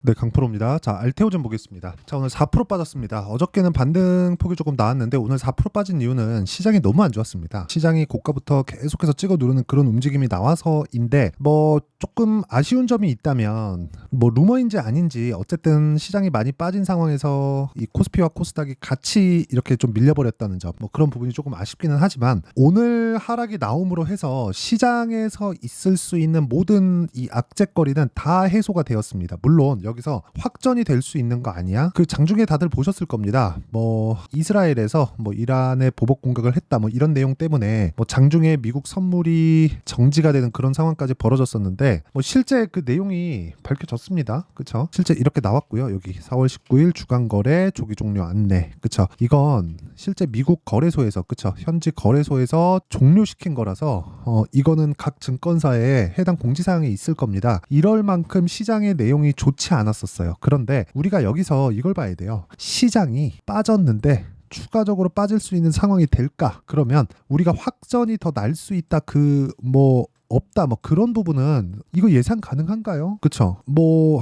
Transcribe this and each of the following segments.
네, 강프로입니다. 자, 알테오젠 보겠습니다. 자, 오늘 4% 빠졌습니다. 어저께는 반등폭이 조금 나왔는데 오늘 4% 빠진 이유는 시장이 너무 안 좋았습니다. 시장이 고가부터 계속해서 찍어 누르는 그런 움직임이 나와서인데 조금 아쉬운 점이 있다면 루머인지 아닌지 어쨌든 시장이 많이 빠진 상황에서 이 코스피와 코스닥이 같이 이렇게 좀 밀려버렸다는 점 그런 부분이 조금 아쉽기는 하지만 오늘 하락이 나옴으로 해서 시장에서 있을 수 있는 모든 이 악재거리는 다 해소가 되었습니다. 물론 여기서 확전이 될 수 있는 거 아니야? 그 장중에 다들 보셨을 겁니다. 이스라엘에서 이란에 보복 공격을 했다 이런 내용 때문에 장중에 미국 선물이 정지가 되는 그런 상황까지 벌어졌었는데 실제 그 내용이 밝혀졌습니다. 그쵸? 실제 이렇게 나왔고요. 여기 4월 19일 주간 거래 조기 종료 안내. 그쵸? 이건 실제 미국 거래소에서 그쵸? 현지 거래소에서 종료시킨 거라서 이거는 각 증권사에 해당 공지사항이 있을 겁니다. 이럴 만큼 시장의 내용이 좋지 않았었어요. 그런데 우리가 여기서 이걸 봐야 돼요. 시장이 빠졌는데 추가적으로 빠질 수 있는 상황이 될까? 그러면 우리가 확전이 더 날 수 있다. 없다 그런 부분은 이거 예상 가능한가요? 그쵸?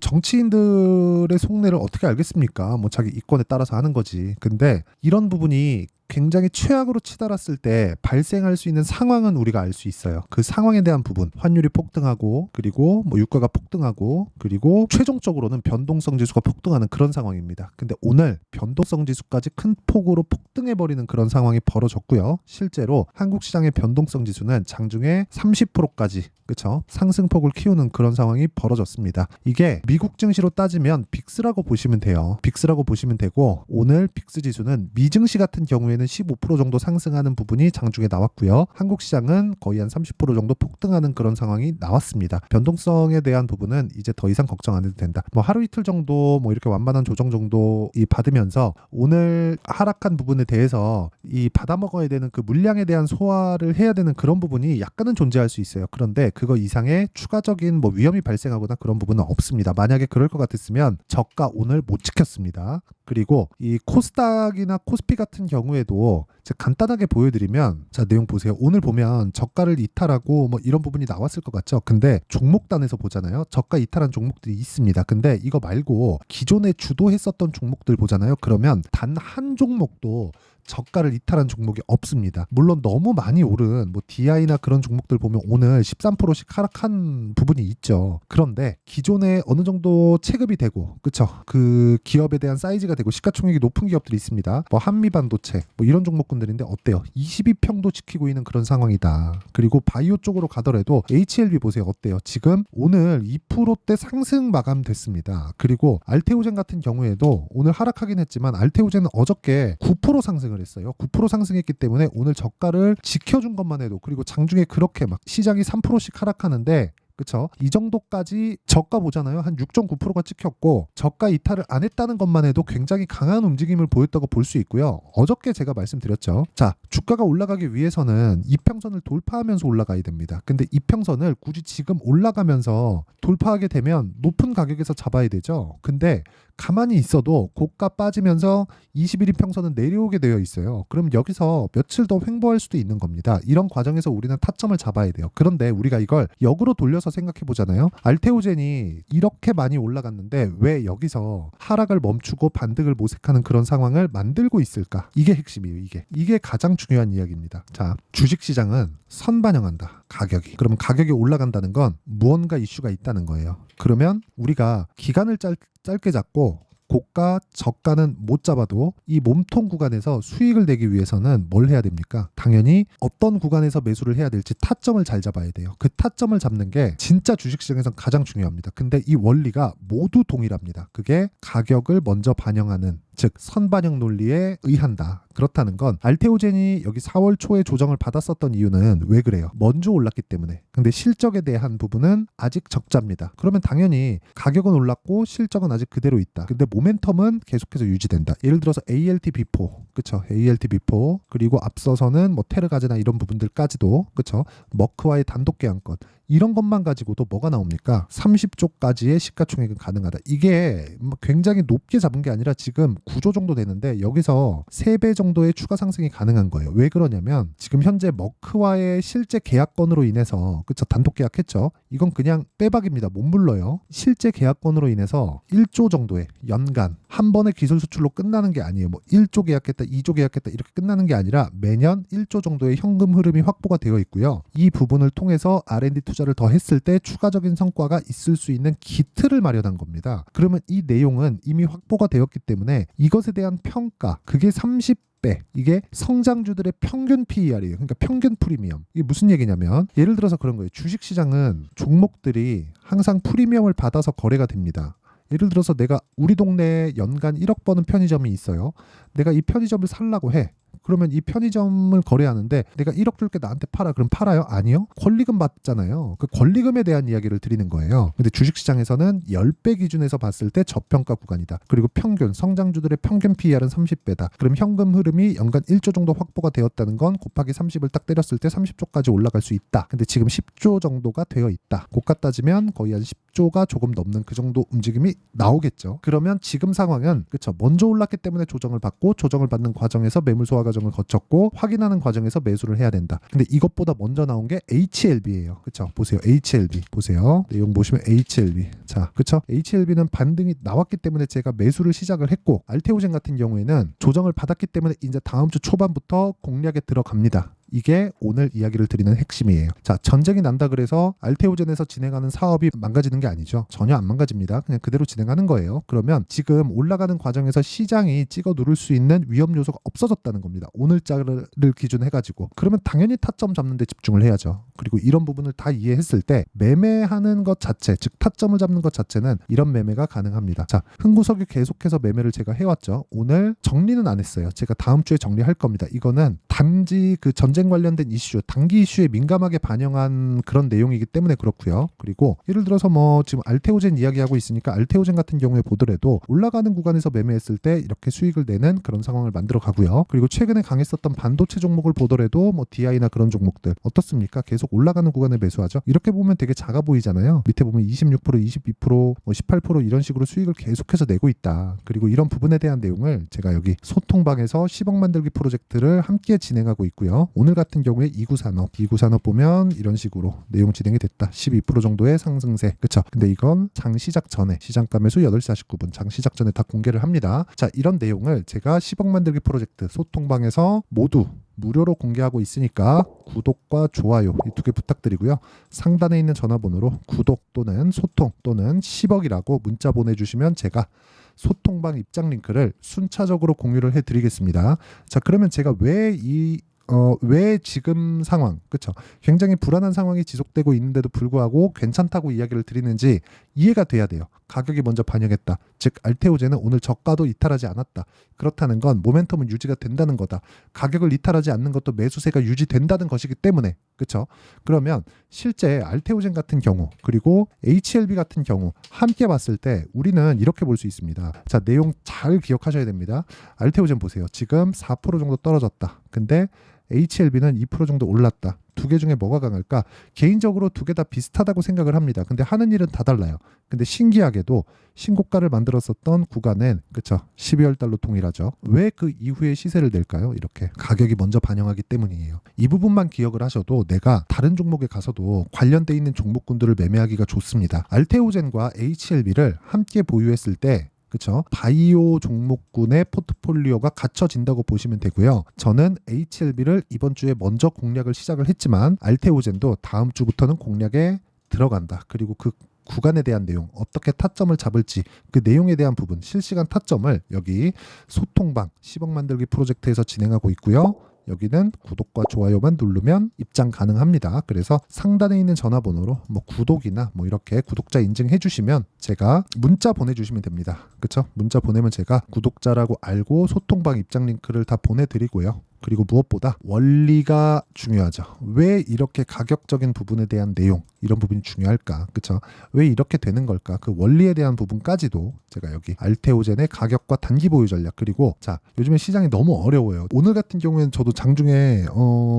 정치인들의 속내를 어떻게 알겠습니까? 자기 이권에 따라서 하는 거지. 근데 이런 부분이 굉장히 최악으로 치달았을 때 발생할 수 있는 상황은 우리가 알 수 있어요. 그 상황에 대한 부분, 환율이 폭등하고 그리고 유가가 폭등하고 그리고 최종적으로는 변동성 지수가 폭등하는 그런 상황입니다. 근데 오늘 변동성 지수까지 큰 폭으로 폭등해버리는 그런 상황이 벌어졌고요. 실제로 한국 시장의 변동성 지수는 장중에 30%까지 그쵸? 상승폭을 키우는 그런 상황이 벌어졌습니다. 이게 미국 증시로 따지면 빅스라고 보시면 돼요. 빅스라고 보시면 되고 오늘 빅스 지수는 미증시 같은 경우에는 15% 정도 상승하는 부분이 장중에 나왔고요. 한국 시장은 거의 한 30% 정도 폭등하는 그런 상황이 나왔습니다. 변동성에 대한 부분은 이제 더 이상 걱정 안 해도 된다. 하루 이틀 정도 이렇게 완만한 조정 정도 받으면서 오늘 하락한 부분에 대해서 이 받아먹어야 되는 그 물량에 대한 소화를 해야 되는 그런 부분이 약간은 존재할 수 있어요. 그런데 그거 이상의 추가적인 위험이 발생하거나 그런 부분은 없습니다. 만약에 그럴 것 같았으면 저가 오늘 못 지켰습니다. 그리고 이 코스닥이나 코스피 같은 경우에도 간단하게 보여드리면 자 내용 보세요. 오늘 보면 저가를 이탈하고 이런 부분이 나왔을 것 같죠. 근데 종목단에서 보잖아요. 저가 이탈한 종목들이 있습니다. 근데 이거 말고 기존에 주도했었던 종목들 보잖아요. 그러면 단 한 종목도 저가를 이탈한 종목이 없습니다. 물론 너무 많이 오른 DI나 그런 종목들 보면 오늘 13%씩 하락한 부분이 있죠. 그런데 기존에 어느 정도 체급이 되고 그쵸? 그 기업에 대한 사이즈가 되고 시가총액이 높은 기업들이 있습니다. 한미반도체 이런 종목군들인데 어때요? 22평도 지키고 있는 그런 상황이다. 그리고 바이오 쪽으로 가더라도 HLB 보세요. 어때요? 지금 오늘 2%대 상승 마감됐습니다. 그리고 알테오젠 같은 경우에도 오늘 하락하긴 했지만 알테오젠은 어저께 9% 상승을 했어요. 9% 상승했기 때문에 오늘 저가를 지켜준 것만 해도 그리고 장중에 그렇게 시장이 3%씩 하락하는데 그쵸? 이 정도까지 저가 보잖아요. 한 6.9%가 찍혔고 저가 이탈을 안 했다는 것만 해도 굉장히 강한 움직임을 보였다고 볼 수 있고요. 어저께 제가 말씀드렸죠. 자, 주가가 올라가기 위해서는 이평선을 돌파하면서 올라가야 됩니다. 근데 이평선을 굳이 지금 올라가면서 돌파하게 되면 높은 가격에서 잡아야 되죠. 근데 가만히 있어도 고가 빠지면서 21이평선은 내려오게 되어 있어요. 그럼 여기서 며칠 더 횡보할 수도 있는 겁니다. 이런 과정에서 우리는 타점을 잡아야 돼요. 그런데 우리가 이걸 역으로 돌려서 생각해 보잖아요. 알테오젠이 이렇게 많이 올라갔는데 왜 여기서 하락을 멈추고 반등을 모색하는 그런 상황을 만들고 있을까? 이게 핵심이에요. 이게 가장 중요한 이야기입니다. 자, 주식시장은 선반영한다. 가격이. 그러면 가격이 올라간다는 건 무언가 이슈가 있다는 거예요. 그러면 우리가 기간을 짧게 잡고 고가, 저가는 못 잡아도 이 몸통 구간에서 수익을 내기 위해서는 뭘 해야 됩니까? 당연히 어떤 구간에서 매수를 해야 될지 타점을 잘 잡아야 돼요. 그 타점을 잡는 게 진짜 주식시장에선 가장 중요합니다. 근데 이 원리가 모두 동일합니다. 그게 가격을 먼저 반영하는 즉 선반영 논리에 의한다. 그렇다는 건 알테오젠이 여기 4월 초에 조정을 받았었던 이유는 왜 그래요? 먼저 올랐기 때문에. 근데 실적에 대한 부분은 아직 적자입니다. 그러면 당연히 가격은 올랐고 실적은 아직 그대로 있다. 근데 모멘텀은 계속해서 유지된다. 예를 들어서 ALT 비포, 그쵸? ALT 비포 그리고 앞서서는 테르가즈나 이런 부분들까지도 그쵸? 머크와의 단독 계약권 이런 것만 가지고도 뭐가 나옵니까? 30조까지의 시가총액은 가능하다. 이게 굉장히 높게 잡은 게 아니라 지금 9조 정도 되는데 여기서 3배 정도의 추가 상승이 가능한 거예요. 왜 그러냐면 지금 현재 머크와의 실제 계약건으로 인해서 그쵸 단독 계약했죠. 이건 그냥 빼박입니다. 못 물러요. 실제 계약건으로 인해서 1조 정도의 연간 한 번의 기술 수출로 끝나는 게 아니에요. 뭐 1조 계약했다, 2조 계약했다 이렇게 끝나는 게 아니라 매년 1조 정도의 현금 흐름이 확보가 되어 있고요. 이 부분을 통해서 R&D 투자를 더 했을 때 추가적인 성과가 있을 수 있는 기틀을 마련한 겁니다. 그러면 이 내용은 이미 확보가 되었기 때문에 이것에 대한 평가, 그게 30배, 이게 성장주들의 평균 PER이에요. 그러니까 평균 프리미엄. 이게 무슨 얘기냐면 예를 들어서 그런 거예요. 주식시장은 종목들이 항상 프리미엄을 받아서 거래가 됩니다. 예를 들어서 내가 우리 동네에 연간 1억 버는 편의점이 있어요. 내가 이 편의점을 살라고 해. 그러면 이 편의점을 거래하는데 내가 1억 줄게 나한테 팔아. 그럼 팔아요? 아니요. 권리금 받잖아요. 그 권리금에 대한 이야기를 드리는 거예요. 근데 주식시장에서는 10배 기준에서 봤을 때 저평가 구간이다. 그리고 평균 성장주들의 평균 PER은 30배다. 그럼 현금 흐름이 연간 1조 정도 확보가 되었다는 건 곱하기 30을 딱 때렸을 때 30조까지 올라갈 수 있다. 근데 지금 10조 정도가 되어 있다. 고가 따지면 거의 한 10조가 조금 넘는 그 정도 움직임이 나오겠죠. 그러면 지금 상황은 그쵸, 먼저 올랐기 때문에 조정을 받고 조정을 받는 과정에서 매물 소화 과정을 거쳤고 확인하는 과정에서 매수를 해야 된다. 근데 이것보다 먼저 나온 게 HLB예요. 그쵸? 보세요. HLB 보세요. 내용 보시면 HLB. 자, 그쵸? HLB는 반등이 나왔기 때문에 제가 매수를 시작을 했고 알테오젠 같은 경우에는 조정을 받았기 때문에 이제 다음 주 초반부터 공략에 들어갑니다. 이게 오늘 이야기를 드리는 핵심이에요. 자, 전쟁이 난다 그래서 알테오젠에서 진행하는 사업이 망가지는 게 아니죠. 전혀 안 망가집니다. 그냥 그대로 진행하는 거예요. 그러면 지금 올라가는 과정에서 시장이 찍어 누를 수 있는 위험 요소가 없어졌다는 겁니다. 오늘자를 기준 해가지고. 그러면 당연히 타점 잡는 데 집중을 해야죠. 그리고 이런 부분을 다 이해했을 때 매매하는 것 자체, 즉 타점을 잡는 것 자체는 이런 매매가 가능합니다. 자, 흥구석유 계속해서 매매를 제가 해왔죠. 오늘 정리는 안 했어요. 제가 다음 주에 정리할 겁니다. 이거는 단지 그 전쟁 관련된 이슈, 단기 이슈에 민감하게 반영한 그런 내용이기 때문에 그렇고요. 그리고 예를 들어서 뭐 지금 알테오젠 이야기하고 있으니까 알테오젠 같은 경우에 보더라도 올라가는 구간에서 매매했을 때 이렇게 수익을 내는 그런 상황을 만들어 가고요. 그리고 최근에 강했었던 반도체 종목을 보더라도 뭐 DI나 그런 종목들 어떻습니까? 계속 올라가는 구간에 매수하죠. 이렇게 보면 되게 작아 보이잖아요. 밑에 보면 26%, 22%, 뭐 18% 이런 식으로 수익을 계속해서 내고 있다. 그리고 이런 부분에 대한 내용을 제가 여기 소통방에서 10억 만들기 프로젝트를 함께 진행하고 있고요. 오늘 같은 경우에 이구산업 보면 이런 식으로 내용 진행이 됐다. 12% 정도의 상승세. 그쵸? 근데 이건 장 시작 전에 시장가 매수 8시 49분 장 시작 전에 다 공개를 합니다. 자, 이런 내용을 제가 10억 만들기 프로젝트 소통방에서 모두 무료로 공개하고 있으니까 구독과 좋아요 이 두 개 부탁드리고요. 상단에 있는 전화번호로 구독 또는 소통 또는 10억이라고 문자 보내주시면 제가 소통방 입장 링크를 순차적으로 공유를 해드리겠습니다. 자, 그러면 제가 왜 지금 상황, 그쵸? 굉장히 불안한 상황이 지속되고 있는데도 불구하고 괜찮다고 이야기를 드리는지 이해가 돼야 돼요. 가격이 먼저 반영했다. 즉 알테오젠은 오늘 저가도 이탈하지 않았다. 그렇다는 건 모멘텀은 유지가 된다는 거다. 가격을 이탈하지 않는 것도 매수세가 유지된다는 것이기 때문에, 그쵸? 그러면 실제 알테오젠 같은 경우 그리고 HLB 같은 경우 함께 봤을 때 우리는 이렇게 볼 수 있습니다. 자, 내용 잘 기억하셔야 됩니다. 알테오젠 보세요. 지금 4% 정도 떨어졌다. 근데 HLB는 2% 정도 올랐다. 두 개 중에 뭐가 강할까? 개인적으로 두 개 다 비슷하다고 생각을 합니다. 근데 하는 일은 다 달라요. 근데 신기하게도 신고가를 만들었었던 구간은 그쵸? 12월 달로 동일하죠. 왜 그 이후에 시세를 낼까요? 이렇게 가격이 먼저 반영하기 때문이에요. 이 부분만 기억을 하셔도 내가 다른 종목에 가서도 관련돼 있는 종목군들을 매매하기가 좋습니다. 알테오젠과 HLB를 함께 보유했을 때 그쵸? 바이오 종목군의 포트폴리오가 갖춰진다고 보시면 되고요. 저는 HLB를 이번 주에 먼저 공략을 시작을 했지만 알테오젠도 다음 주부터는 공략에 들어간다. 그리고 그 구간에 대한 내용, 어떻게 타점을 잡을지 그 내용에 대한 부분, 실시간 타점을 여기 소통방 10억 만들기 프로젝트에서 진행하고 있고요. 여기는 구독과 좋아요만 누르면 입장 가능합니다. 그래서 상단에 있는 전화번호로 뭐 구독이나 뭐 이렇게 구독자 인증해 주시면 제가 문자 보내주시면 됩니다. 그쵸? 문자 보내면 제가 구독자라고 알고 소통방 입장 링크를 다 보내드리고요. 그리고 무엇보다 원리가 중요하죠. 왜 이렇게 가격적인 부분에 대한 내용 이런 부분이 중요할까? 그쵸? 왜 이렇게 되는 걸까? 그 원리에 대한 부분까지도 제가 여기 알테오젠의 가격과 단기 보유 전략 그리고 자 요즘에 시장이 너무 어려워요. 오늘 같은 경우에는 저도 장중에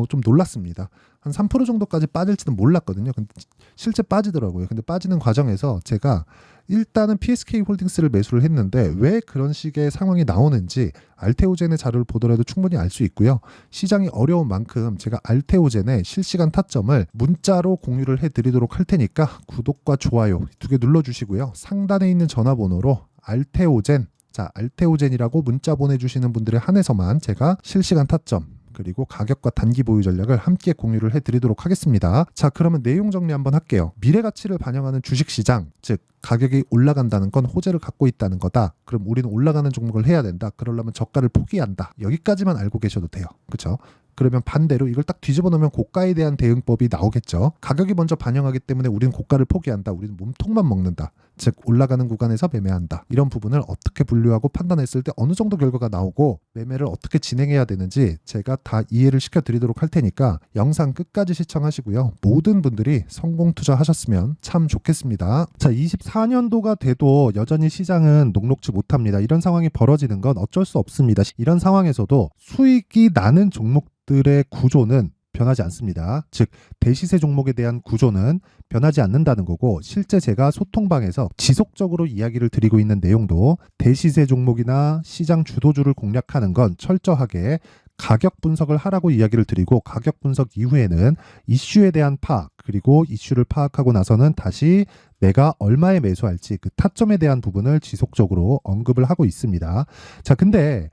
좀 놀랐습니다. 한 3% 정도까지 빠질지는 몰랐거든요. 근데 실제 빠지더라고요. 근데 빠지는 과정에서 제가 일단은 PSK 홀딩스를 매수를 했는데 왜 그런 식의 상황이 나오는지 알테오젠의 자료를 보더라도 충분히 알 수 있고요. 시장이 어려운 만큼 제가 알테오젠의 실시간 타점을 문자로 공유를 해드릴 드리도록 할 테니까 구독과 좋아요 2개 눌러주시고요. 상단에 있는 전화번호로 알테오젠, 자 알테오젠이라고 문자 보내주시는 분들에 한해서만 제가 실시간 타점 그리고 가격과 단기 보유 전략을 함께 공유를 해드리도록 하겠습니다. 자, 그러면 내용 정리 한번 할게요. 미래 가치를 반영하는 주식시장, 즉 가격이 올라간다는 건 호재를 갖고 있다는 거다. 그럼 우리는 올라가는 종목을 해야 된다. 그러려면 저가를 포기한다. 여기까지만 알고 계셔도 돼요. 그렇죠? 그러면 반대로 이걸 딱 뒤집어 놓으면 고가에 대한 대응법이 나오겠죠. 가격이 먼저 반영하기 때문에 우리는 고가를 포기한다. 우리는 몸통만 먹는다. 즉 올라가는 구간에서 매매한다. 이런 부분을 어떻게 분류하고 판단했을 때 어느 정도 결과가 나오고 매매를 어떻게 진행해야 되는지 제가 다 이해를 시켜드리도록 할 테니까 영상 끝까지 시청하시고요. 모든 분들이 성공 투자하셨으면 참 좋겠습니다. 자, 24년도가 돼도 여전히 시장은 녹록지 못합니다. 이런 상황이 벌어지는 건 어쩔 수 없습니다. 이런 상황에서도 수익이 나는 종목들의 구조는 변하지 않습니다. 즉 대시세 종목에 대한 구조는 변하지 않는다는 거고, 실제 제가 소통방에서 지속적으로 이야기를 드리고 있는 내용도 대시세 종목이나 시장 주도주를 공략하는 건 철저하게 가격 분석을 하라고 이야기를 드리고, 가격 분석 이후에는 이슈에 대한 파악, 그리고 이슈를 파악하고 나서는 다시 내가 얼마에 매수할지 그 타점에 대한 부분을 지속적으로 언급을 하고 있습니다. 자, 근데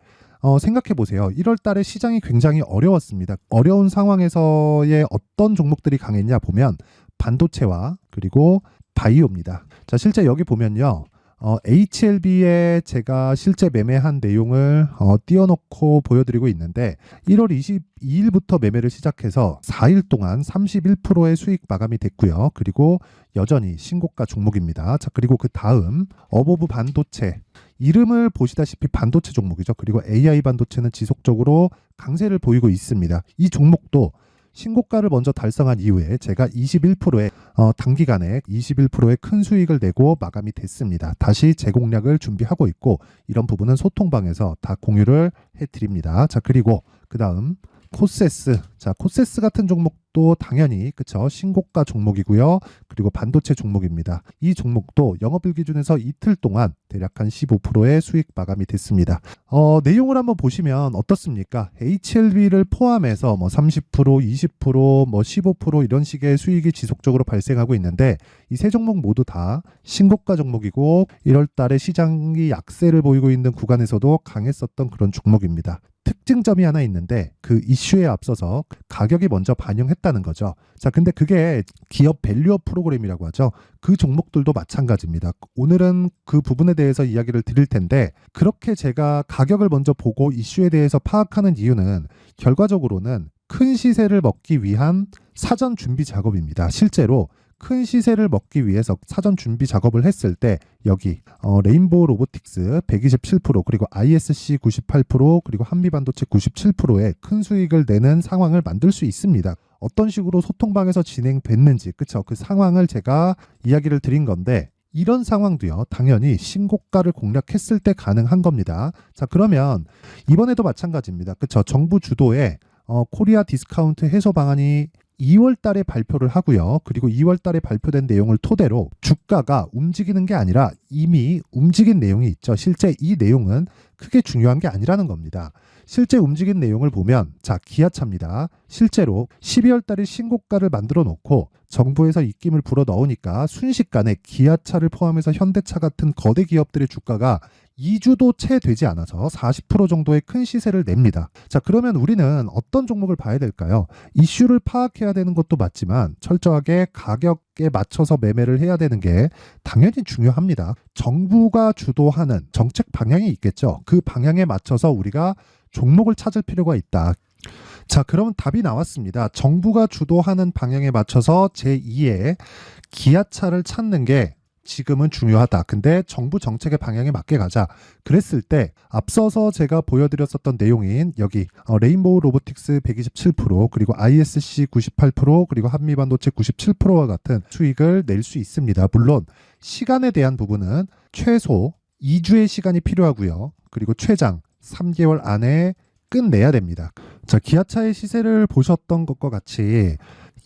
생각해 보세요. 1월 달에 시장이 굉장히 어려웠습니다. 어려운 상황에서의 어떤 종목들이 강했냐 보면 반도체와 그리고 바이오입니다. 자, 실제 여기 보면요. HLB에 제가 실제 매매한 내용을 띄워놓고 보여드리고 있는데 1월 22일부터 매매를 시작해서 4일 동안 31%의 수익 마감이 됐고요. 그리고 여전히 신고가 종목입니다. 자, 그리고 그 다음 어보브 반도체, 이름을 보시다시피 반도체 종목이죠. 그리고 AI 반도체는 지속적으로 강세를 보이고 있습니다. 이 종목도 신고가를 먼저 달성한 이후에 제가 21%의 단기간에 21%의 큰 수익을 내고 마감이 됐습니다. 다시 재공략을 준비하고 있고, 이런 부분은 소통방에서 다 공유를 해드립니다. 자, 그리고 그 다음 코세스. 자, 코세스 같은 종목도 당연히 그쵸, 신고가 종목이고요. 그리고 반도체 종목입니다. 이 종목도 영업일 기준에서 이틀 동안 대략 한 15%의 수익 마감이 됐습니다. 내용을 한번 보시면 어떻습니까? HLB를 포함해서 뭐 30%, 20%, 뭐 15% 이런 식의 수익이 지속적으로 발생하고 있는데, 이 세 종목 모두 다 신고가 종목이고 1월 달에 시장이 약세를 보이고 있는 구간에서도 강했었던 그런 종목입니다. 특징점이 하나 있는데 그 이슈에 앞서서 가격이 먼저 반영했다는 거죠. 자, 근데 그게 기업 밸류업 프로그램이라고 하죠. 그 종목들도 마찬가지입니다. 오늘은 그 부분에 대해서 이야기를 드릴 텐데, 그렇게 제가 가격을 먼저 보고 이슈에 대해서 파악하는 이유는 결과적으로는 큰 시세를 먹기 위한 사전 준비 작업입니다. 실제로 큰 시세를 먹기 위해서 사전 준비 작업을 했을 때 여기 레인보우 로보틱스 127%, 그리고 ISC 98%, 그리고 한미반도체 97%의 큰 수익을 내는 상황을 만들 수 있습니다. 어떤 식으로 소통방에서 진행됐는지, 그쵸? 그 상황을 제가 이야기를 드린 건데, 이런 상황도요, 당연히 신고가를 공략했을 때 가능한 겁니다. 자, 그러면 이번에도 마찬가지입니다. 그쵸? 정부 주도의 코리아 디스카운트 해소 방안이 2월 달에 발표를 하고요. 그리고 2월 달에 발표된 내용을 토대로 주가가 움직이는 게 아니라 이미 움직인 내용이 있죠. 실제 이 내용은 크게 중요한 게 아니라는 겁니다. 실제 움직인 내용을 보면, 자, 기아차입니다. 실제로 12월 달에 신고가를 만들어 놓고 정부에서 입김을 불어 넣으니까 순식간에 기아차를 포함해서 현대차 같은 거대 기업들의 주가가 2주도 채 되지 않아서 40% 정도의 큰 시세를 냅니다. 자, 그러면 우리는 어떤 종목을 봐야 될까요? 이슈를 파악해야 되는 것도 맞지만 철저하게 가격에 맞춰서 매매를 해야 되는 게 당연히 중요합니다. 정부가 주도하는 정책 방향이 있겠죠. 그 방향에 맞춰서 우리가 종목을 찾을 필요가 있다. 자, 그러면 답이 나왔습니다. 정부가 주도하는 방향에 맞춰서 제2의 기아차를 찾는 게 지금은 중요하다. 근데 정부 정책의 방향에 맞게 가자. 그랬을 때 앞서서 제가 보여드렸었던 내용인 여기 레인보우 로보틱스 127%, 그리고 ISC 98%, 그리고 한미반도체 97%와 같은 수익을 낼 수 있습니다. 물론 시간에 대한 부분은 최소 2주의 시간이 필요하고요. 그리고 최장 3개월 안에 끝내야 됩니다. 자, 기아차의 시세를 보셨던 것과 같이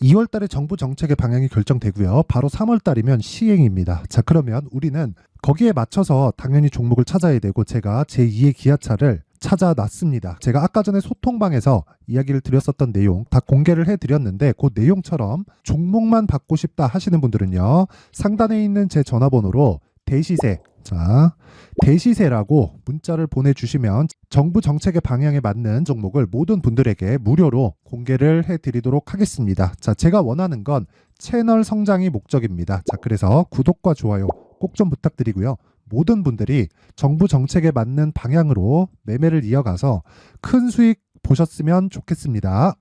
2월 달에 정부 정책의 방향이 결정되고요. 바로 3월 달이면 시행입니다. 자, 그러면 우리는 거기에 맞춰서 당연히 종목을 찾아야 되고, 제가 제2의 기아차를 찾아놨습니다. 제가 아까 전에 소통방에서 이야기를 드렸었던 내용 다 공개를 해드렸는데 그 내용처럼 종목만 받고 싶다 하시는 분들은요. 상단에 있는 제 전화번호로 대시세, 자, 대시세라고 문자를 보내주시면 정부 정책의 방향에 맞는 종목을 모든 분들에게 무료로 공개를 해드리도록 하겠습니다. 자, 제가 원하는 건 채널 성장이 목적입니다. 자, 그래서 구독과 좋아요 꼭 좀 부탁드리고요. 모든 분들이 정부 정책에 맞는 방향으로 매매를 이어가서 큰 수익 보셨으면 좋겠습니다.